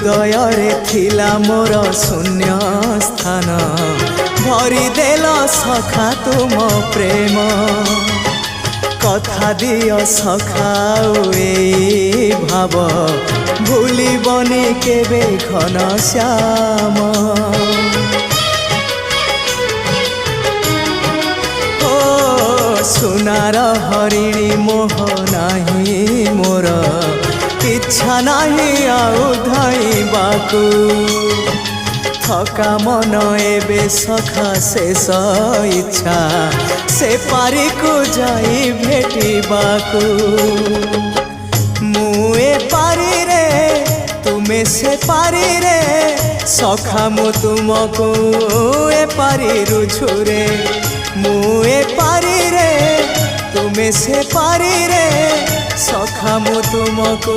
हृदय रे थिला मोर शून्य स्थान भरी देल सखा तुम प्रेम कथा दियो सखाओ ए भाव भूलिबनी केबे घन श्याम ओ सुनार हरिणी मोह नाही मोर इच्छा नहीं आउ धाइबाकू थका मन एबे सखा शेष इच्छा से पारी को जाई भेटिबाकू मुए पारी रे तुमे से पारी रे सखा मु तुमको ए पारी रुझुरे मुए पारी रे तुमे से पारी रे सखा मु तुमको।